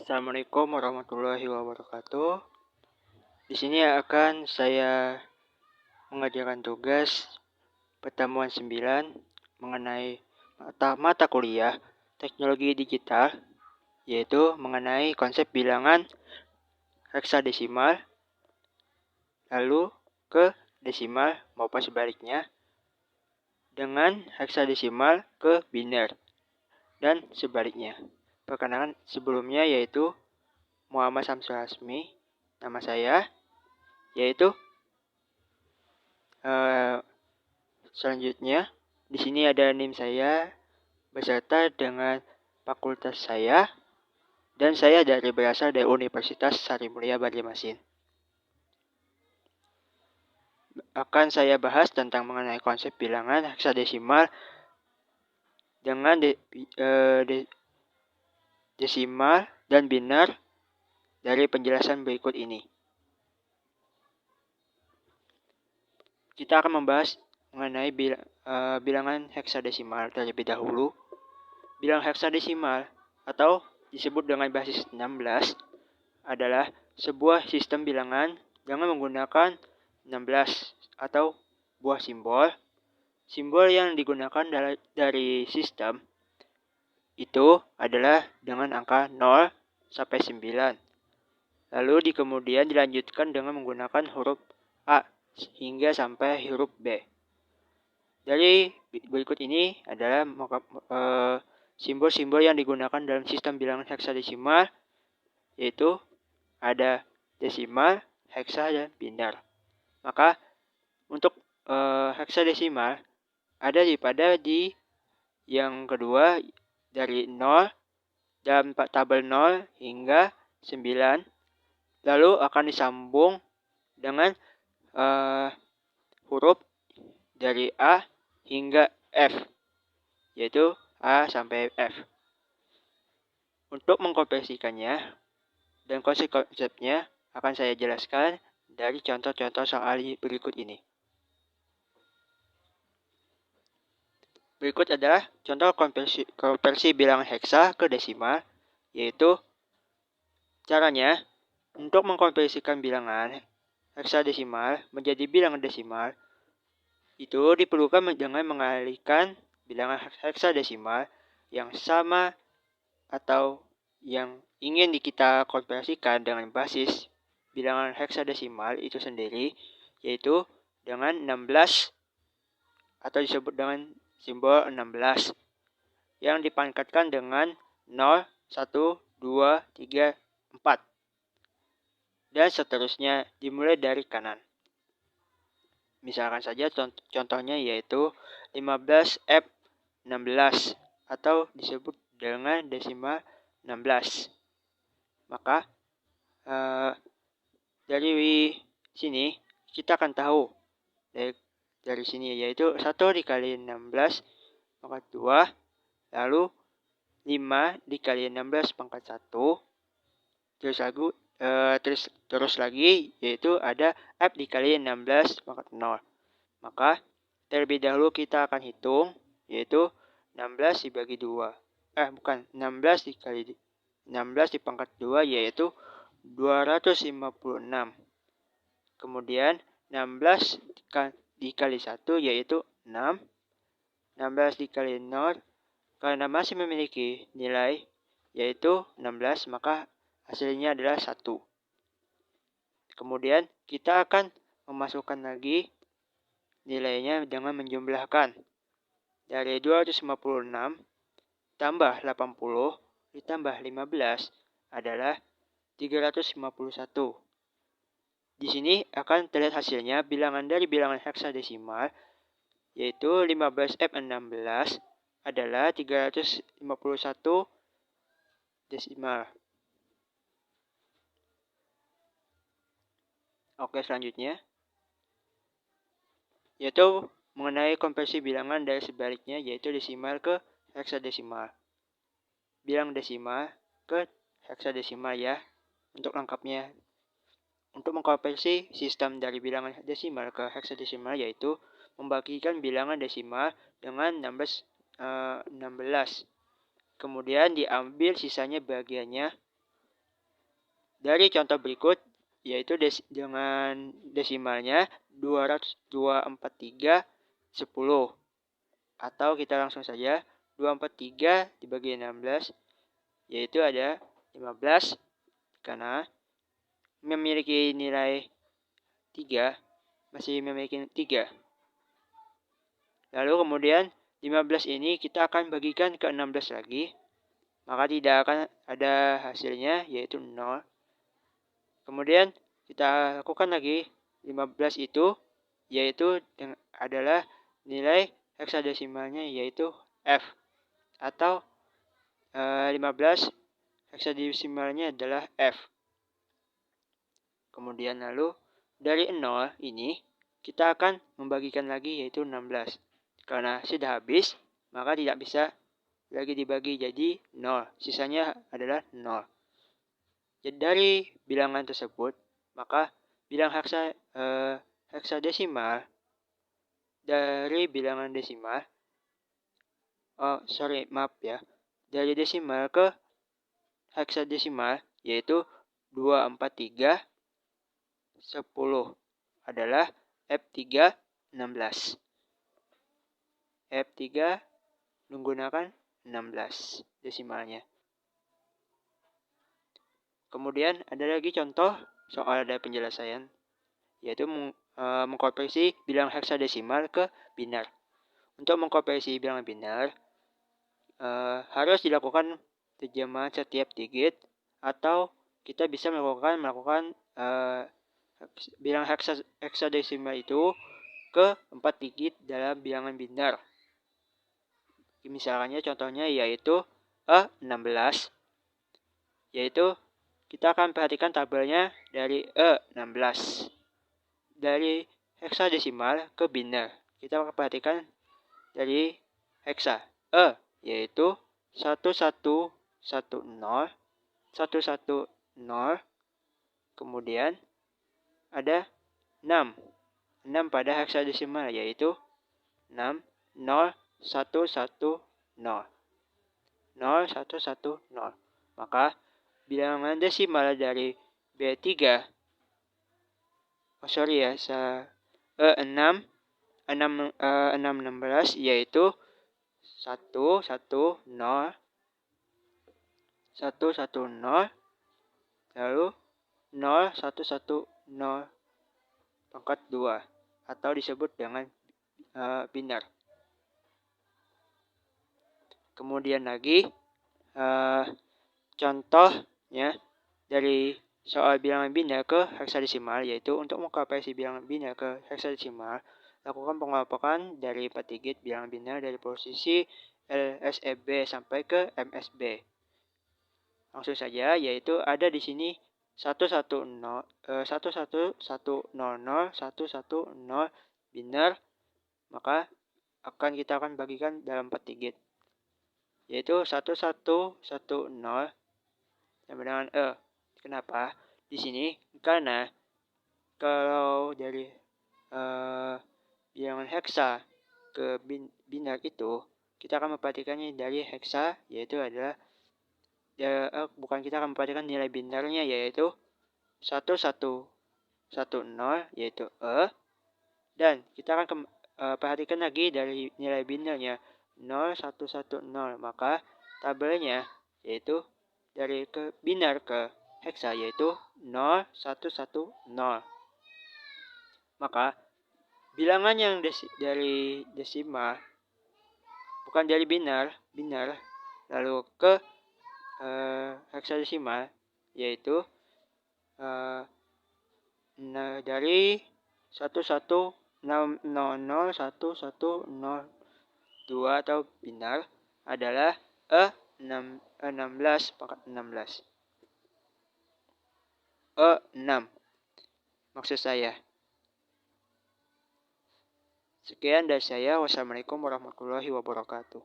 Assalamualaikum warahmatullahi wabarakatuh. Di sini akan saya mengajarkan tugas pertemuan 9 mengenai mata kuliah teknologi digital, yaitu mengenai konsep bilangan heksadesimal, lalu ke desimal maupun sebaliknya, dengan heksadesimal ke biner, dan sebaliknya. Perkenalan sebelumnya yaitu Muhammad Samsul Hasmi, nama saya, yaitu selanjutnya di sini ada NIM saya beserta dengan fakultas saya, dan saya berasal dari Universitas Sari Mulia Banjarmasin. Akan saya bahas tentang mengenai konsep bilangan heksadesimal dengan desimal dan biner dari penjelasan berikut ini. Kita akan membahas mengenai bilangan heksadesimal terlebih dahulu. Bilangan heksadesimal atau disebut dengan basis 16 adalah sebuah sistem bilangan dengan menggunakan 16 atau buah simbol. Simbol yang digunakan dari sistem itu adalah dengan angka 0 sampai 9. Lalu kemudian dilanjutkan dengan menggunakan huruf A hingga sampai huruf B. Dari berikut ini adalah simbol-simbol yang digunakan dalam sistem bilangan heksadesimal, yaitu ada desimal, heksa, dan biner. Maka untuk heksadesimal ada di yang kedua dari 0 dan tabel 0 hingga 9, lalu akan disambung dengan huruf dari A hingga F, yaitu A sampai F. Untuk mengkonversikannya dan konsep-konsepnya akan saya jelaskan dari contoh-contoh soal berikut ini. Berikut adalah contoh konversi bilangan heksa ke desimal, yaitu caranya untuk mengkonversikan bilangan heksadesimal menjadi bilangan desimal itu diperlukan dengan mengalihkan bilangan heksadesimal yang sama atau yang ingin kita konversikan dengan basis bilangan heksadesimal itu sendiri, yaitu dengan 16 atau disebut dengan simbol 16 yang dipangkatkan dengan 0, 1, 2, 3, 4 dan seterusnya dimulai dari kanan. Misalkan saja contohnya yaitu 15F16 atau disebut dengan desimal 16. Maka dari sini kita akan tahu dari sini yaitu 1 dikali 16 pangkat 2, lalu 5 dikali 16 pangkat 1, terus lagi yaitu ada F dikali 16 pangkat 0. Maka terlebih dahulu kita akan hitung yaitu 16 dibagi 2. 16 dikali 16 di pangkat 2 yaitu 256. Kemudian 16 dikali 1 yaitu 6. 16 dikali 0 karena masih memiliki nilai yaitu 16, maka hasilnya adalah 1. Kemudian kita akan memasukkan lagi nilainya dengan menjumlahkan. Dari 256 tambah 80 ditambah 15 adalah 351. Di sini akan terlihat hasilnya bilangan dari bilangan heksadesimal, yaitu 15F16 adalah 351 desimal. Oke, selanjutnya yaitu mengenai konversi bilangan dari sebaliknya, yaitu desimal ke heksadesimal. Bilang desimal ke heksadesimal ya, untuk lengkapnya. Untuk mengkonversi sistem dari bilangan desimal ke heksadesimal yaitu membagikan bilangan desimal dengan 16. Kemudian diambil sisanya bagiannya dari contoh berikut, yaitu dengan desimalnya 243/10. Atau kita langsung saja 243 dibagi 16, yaitu ada 15, karena memiliki nilai 3, masih memiliki 3. Lalu kemudian 15 ini kita akan bagikan ke 16 lagi, maka tidak akan ada hasilnya, yaitu 0. Kemudian kita lakukan lagi 15 itu, yaitu adalah nilai heksadesimalnya, yaitu F. Atau 15 heksadesimalnya adalah F. Kemudian lalu dari 0 ini kita akan membagikan lagi, yaitu 16. Karena sudah habis, maka tidak bisa lagi dibagi, jadi 0. Sisanya adalah 0. Jadi dari bilangan tersebut, maka bilang heksadesimal dari bilangan desimal, dari desimal ke heksadesimal, yaitu 243/10 adalah F3/16. F3 menggunakan 16 desimalnya. Kemudian ada lagi contoh soal dari penjelasan, yaitu mengkonversi bilangan heksadesimal ke binar. Untuk mengkonversi bilangan binar, harus dilakukan terjemahan setiap digit, atau kita bisa melakukan bilangan heksadesimal itu ke 4 digit dalam bilangan binar. Misalnya contohnya yaitu 16, yaitu kita akan perhatikan tabelnya dari 16. Dari heksadesimal ke binar, kita akan perhatikan dari heksa yaitu 1110 110, kemudian ada 6 pada heksadesimal, yaitu 60110 0110. Maka bilangan desimal dari B3 16 yaitu 110 lalu 0110 pangkat 2, atau disebut dengan binar. Kemudian lagi contohnya dari soal bilangan binar ke heksadesimal, yaitu untuk mengkonversi bilangan binar ke heksadesimal, lakukan pengelompokan dari 4 digit bilangan binar dari posisi LSEB sampai ke MSB. Langsung saja, yaitu ada di sini 110 binar, maka kita akan bagikan dalam 4 digit, yaitu 1110 sama dengan Kenapa? Di sini karena kalau dari bilangan heksa ke binar itu, kita akan memperhatikannya dari heksa, yaitu adalah kita akan memperhatikan nilai binarnya, yaitu 1110, yaitu dan kita akan perhatikan lagi dari nilai binarnya 0110, maka tabelnya yaitu dari ke binar ke heksa, yaitu 0110. Maka bilangan yang dari desimal, bukan dari binar lalu ke heksadesimal, yaitu dari 110011002 atau binar adalah 16 pangkat 16. 6 maksud saya. Sekian dari saya. Wassalamualaikum warahmatullahi wabarakatuh.